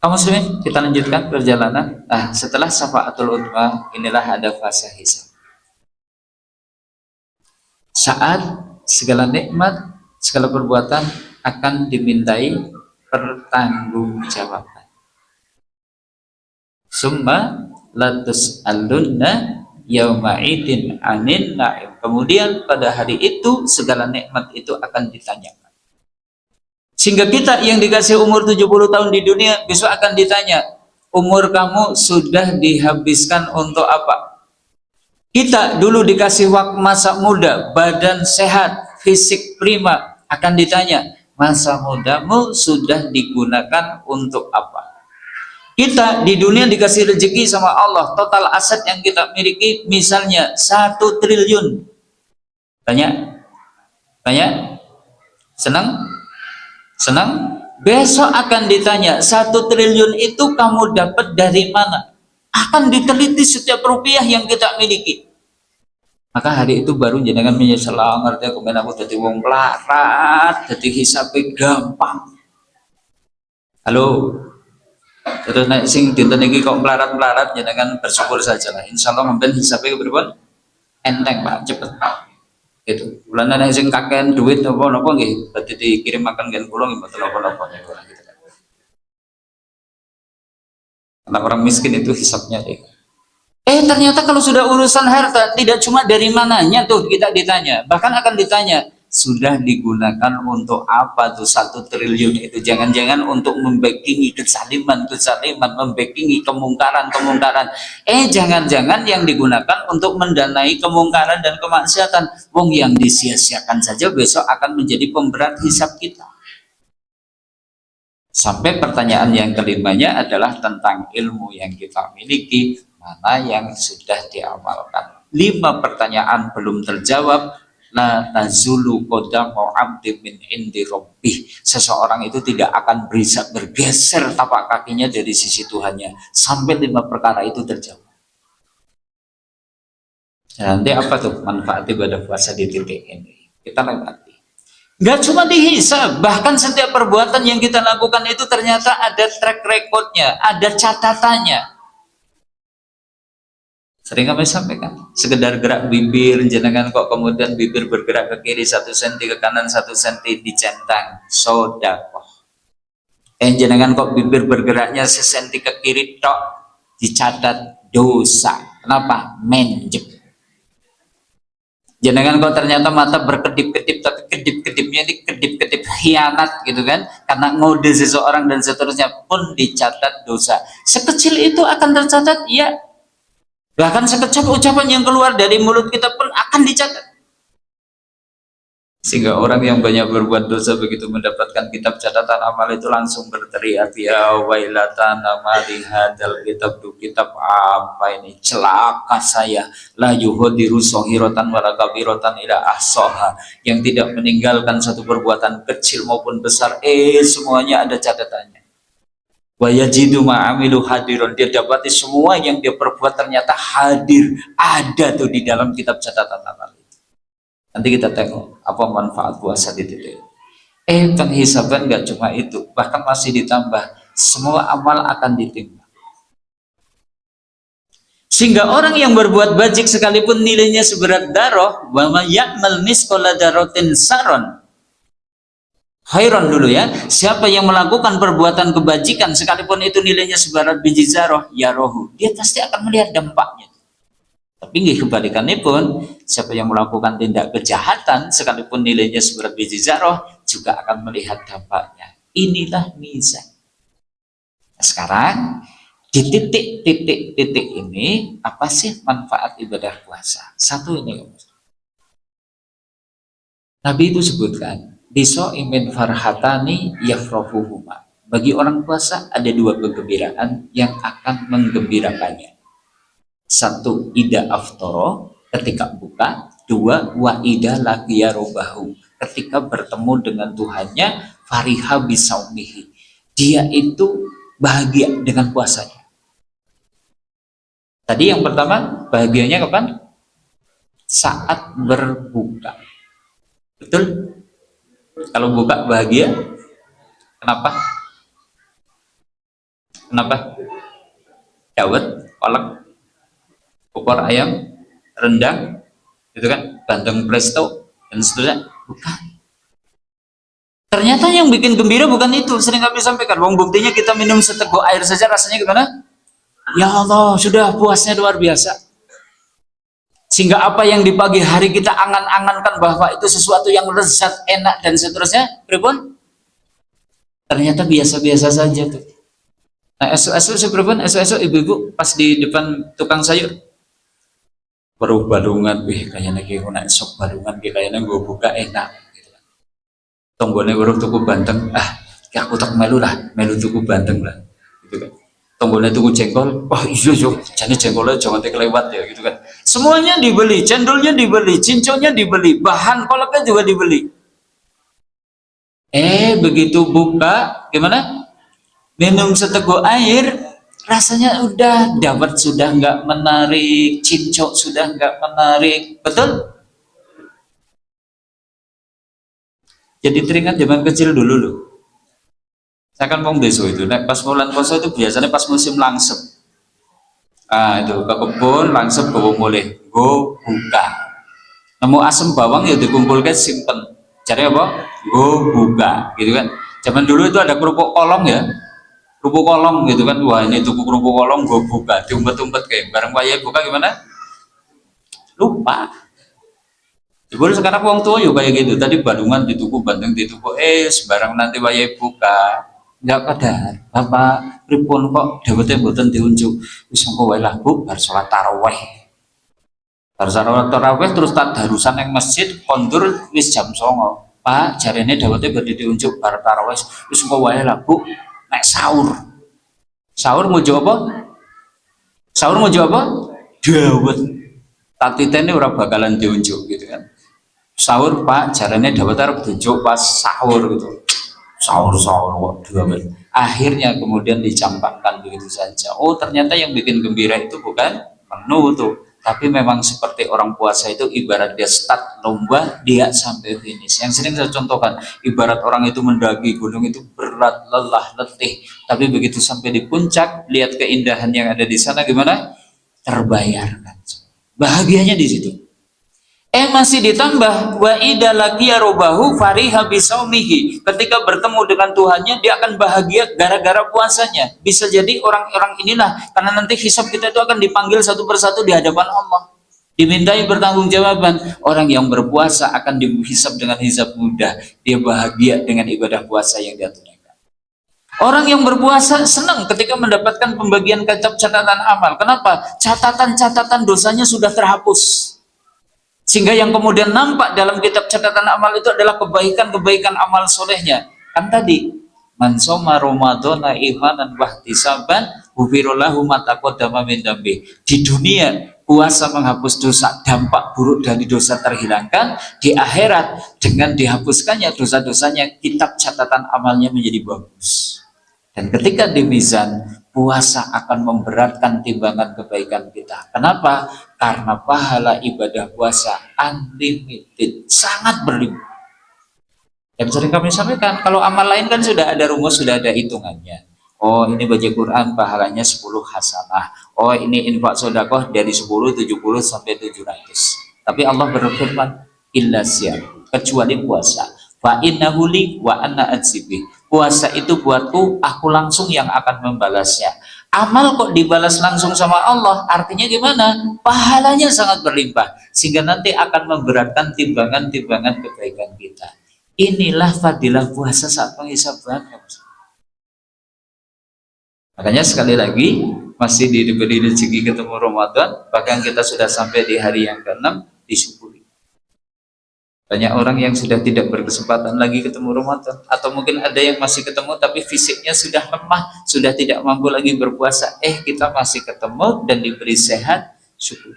Kaum muslimin, kita lanjutkan perjalanan. Nah, setelah syafaatul udma, inilah ada fase hisab. Saat segala nikmat, segala perbuatan akan dimintai pertanggungjawaban. Summa latus alunna yauma'idin anin na'im. Kemudian pada hari itu segala nikmat itu akan ditanyakan. Sehingga kita yang dikasih umur 70 tahun di dunia besok akan ditanya, umur kamu sudah dihabiskan untuk apa? Kita dulu dikasih waktu masa muda, badan sehat, fisik prima, akan ditanya, masa mudamu sudah digunakan untuk apa? Kita di dunia dikasih rezeki sama Allah, total aset yang kita miliki misalnya 1 triliun. Banyak? Banyak? Senang? Senang? Besok akan ditanya, 1 triliun itu kamu dapat dari mana? Akan diteliti setiap rupiah yang kita miliki. Maka hari itu baru jenengan menyesal, ngerti kemudian aku jadi wong pelarat, jadi hisabnya gampang. Halo? Terus naik sing dinten iki kok melarat-melarat jenengan bersyukur saja lah. Insyaallah mben hisabnya berapa? Enteng Pak, cepet. Itu. Bulan nek sing kakean duit napa-napa nggih berarti dikirim makan gen kula nggih mboten napa-napa gitu. Karena orang miskin itu hisabnya deh. Ternyata kalau sudah urusan harta tidak cuma dari mananya tuh kita ditanya, bahkan akan ditanya sudah digunakan untuk apa tuh 1 triliun itu. Jangan-jangan untuk membackingi kezaliman, membackingi kemungkaran. Jangan-jangan yang digunakan untuk mendanai kemungkaran dan kemaksiatan. Wong yang disia-siakan saja besok akan menjadi pemberat hisab kita. Sampai pertanyaan yang kelimanya adalah tentang ilmu yang kita miliki, mana yang sudah diamalkan. 5 pertanyaan belum terjawab. La tazulu qadamu 'abdin min indi rabbih. Seseorang itu tidak akan bisa bergeser tapak kakinya dari sisi Tuhannya sampai 5 perkara itu terjawab. Nanti apa tuh manfaat ibadah puasa di titik ini? Kita lewati. Nggak cuma dihisab, bahkan setiap perbuatan yang kita lakukan itu ternyata ada track recordnya, ada catatannya. Sering kami sampaikan, sekedar gerak bibir, jenengan kok kemudian bibir bergerak ke kiri 1 cm, ke kanan 1 cm, dicentang, sodakoh. Jenengan kok bibir bergeraknya 1 cm ke kiri tok, dicatat dosa. Kenapa? Menjem. Jangan kok ternyata mata berkedip-kedip, tapi kedip-kedipnya ini kedip-kedip khianat gitu kan, karena ngode seseorang dan seterusnya, pun dicatat dosa. Sekecil itu akan tercatat, ya. Bahkan sekecap ucapan yang keluar dari mulut kita pun akan dicatat. Sehingga orang yang banyak berbuat dosa begitu mendapatkan kitab catatan amal itu langsung berteriak, ya wailatan amali hadal kitab, tuh kitab apa ini, celaka saya, la yuhadiru sohirotan wala kabirotan ila ahsoha, yang tidak meninggalkan satu perbuatan kecil maupun besar, semuanya ada catatannya. Wa yajidu ma'amilu hadiron, dia dapati semua yang dia perbuat ternyata hadir, ada tuh di dalam kitab catatan amal. Nanti kita tengok apa manfaat puasa di titik. Penghisaban nggak cuma itu, bahkan masih ditambah, semua amal akan ditimbang. Sehingga orang yang berbuat bajik sekalipun nilainya seberat darah, wa may ya'mal misqala dzarratin saron khairon dulu ya. Siapa yang melakukan perbuatan kebajikan sekalipun itu nilainya seberat biji zarah, ya rohu, dia pasti akan melihat dampaknya. Tapi kebalikannya pun, siapa yang melakukan tindak kejahatan sekalipun nilainya seberat biji zarah juga akan melihat dampaknya. Inilah mizan. Sekarang di titik-titik ini, apa sih manfaat ibadah puasa? Satu ini, Nabi itu sebutkan, biso imin farhatani yafrahuhuma. Bagi orang puasa ada 2 kegembiraan yang akan menggembirakannya. 1, ida aftoro, ketika buka. 2, wa ida laqiyarobahu, ketika bertemu dengan Tuhannya, fariha bisaumihi, dia itu bahagia dengan puasanya. Tadi yang pertama, bahagianya kapan? Saat berbuka. Betul? Kalau buka bahagia, kenapa? Kenapa? Dawet, kolak, opor ayam, rendang, gitu kan, bandeng presto dan seterusnya. Bukan. Ternyata yang bikin gembira bukan itu. Sering kami sampaikan, wong buktinya kita minum seteguk air saja rasanya gimana? Ya Allah, sudah puasnya luar biasa. Sehingga apa yang di pagi hari kita angan-angankan bahwa itu sesuatu yang lezat, enak dan seterusnya, pripun? Ternyata biasa-biasa saja tuh. Nah, esok-esok seberapa? Esok-esok ibu-ibu pas di depan tukang sayur baru balungan, kayaknya kayak nak esok balungan kayaknya gue buka enak. Gitu. Tonggone baru tuku banteng, ya aku tak melu lah, melu tuku banteng lah, gitu kan. Tonggone tuku jengkol, iya jo, jadi jengkolnya jangan kelewat ya, gitu kan. Semuanya dibeli, cendolnya dibeli, cinconnya dibeli, bahan kolaknya juga dibeli. Begitu buka, gimana? Minum seteguk air, rasanya udah dapat sudah nggak menarik, cincok sudah nggak menarik, betul? Jadi teringat zaman kecil dulu loh. Saya kan mau deso itu, nah, pas bulan puasa itu biasanya pas musim langsep. Itu ke kebun langsep gue mulai, gue buka. Nemu asam bawang ya dikumpulkan simpen. Cari apa? Gue buka, gitu kan. Zaman dulu itu ada kerupuk kolong ya. Kerupuk kolong gitu kan, wah ini tuku kerupuk kolong gue buka, diumpet-umpet kayak bareng wayai buka gimana? Lupa. Jebul sekarang uang tua yuk kayak gitu, tadi Bandungan dituku, Bandung dituku, sebarang nanti wayai buka, nggak kadar, bapak pripun kok dawetnya mboten diunjuk, wis engko wae lah Bu, bar salat tarawih. Bar salat tarawih terus tak darusan yang masjid kondur wis jam 09.00. Pak, jarene dawetnya badhe diunjuk bar tarawih, wis engko wae lah Bu, nek sahur. Sahur mau jawab apa? Sahur mau jawab apa? Dawet. Tatitene ora bakalan diunjuk gitu kan. Sahur Pak, jarane dawet arep diunjuk pas sahur gitu. Sahur kok dawet. Akhirnya kemudian dicampakkan begitu saja. Oh, ternyata yang bikin gembira itu bukan menu tuh, tapi memang seperti orang puasa itu ibarat dia start lomba, dia sampai finish. Yang sering saya contohkan, ibarat orang itu mendaki gunung itu berat, lelah, letih, tapi begitu sampai di puncak, lihat keindahan yang ada di sana gimana? Terbayarkan. Bahagianya di situ. Masih ditambah wa idza laqiya rabbahu fariha bisaumihi. Ketika bertemu dengan Tuhannya, dia akan bahagia gara-gara puasanya. Bisa jadi orang-orang inilah, karena nanti hisab kita itu akan dipanggil satu persatu di hadapan Allah. Dimintai pertanggungjawaban. Orang yang berpuasa akan dihisab dengan hisab mudah. Dia bahagia dengan ibadah puasa yang dia tunaikan. Orang yang berpuasa senang ketika mendapatkan pembagian catatan amal. Kenapa? Catatan-catatan dosanya sudah terhapus. Sehingga yang kemudian nampak dalam kitab catatan amal itu adalah kebaikan-kebaikan amal solehnya. Kan tadi, man soma ramadhana imanan wahtisaban ghufirallahu ma taqaddama min dambi. Di dunia puasa menghapus dosa, dampak buruk dari dosa terhilangkan. Di akhirat dengan dihapuskannya dosa-dosanya, kitab catatan amalnya menjadi bagus. Dan ketika di mizan, puasa akan memberatkan timbangan kebaikan kita. Kenapa? Karena pahala ibadah puasa unlimited, sangat berlimpah. Yang sering kami sampaikan, kalau amal lain kan sudah ada rumus, sudah ada hitungannya. Oh, ini baca Quran pahalanya 10 hasanah. Oh, ini infak sedekah dari 10, 70 sampai 700. Tapi Allah berfirman, illa siyam, kecuali puasa. Fa innahu li wa anna adzibi. Puasa itu buatku, aku langsung yang akan membalasnya. Amal kok dibalas langsung sama Allah, artinya gimana? Pahalanya sangat berlimpah, sehingga nanti akan memberatkan timbangan-timbangan kebaikan kita. Inilah fadilah puasa saat penghisaban. Makanya sekali lagi, masih diberi rezeki ketemu Ramadan, bahkan kita sudah sampai di hari yang ke-6, disyukuri. Banyak orang yang sudah tidak berkesempatan lagi ketemu Ramadan, atau mungkin ada yang masih ketemu tapi fisiknya sudah lemah, sudah tidak mampu lagi berpuasa. Kita masih ketemu dan diberi sehat, syukur.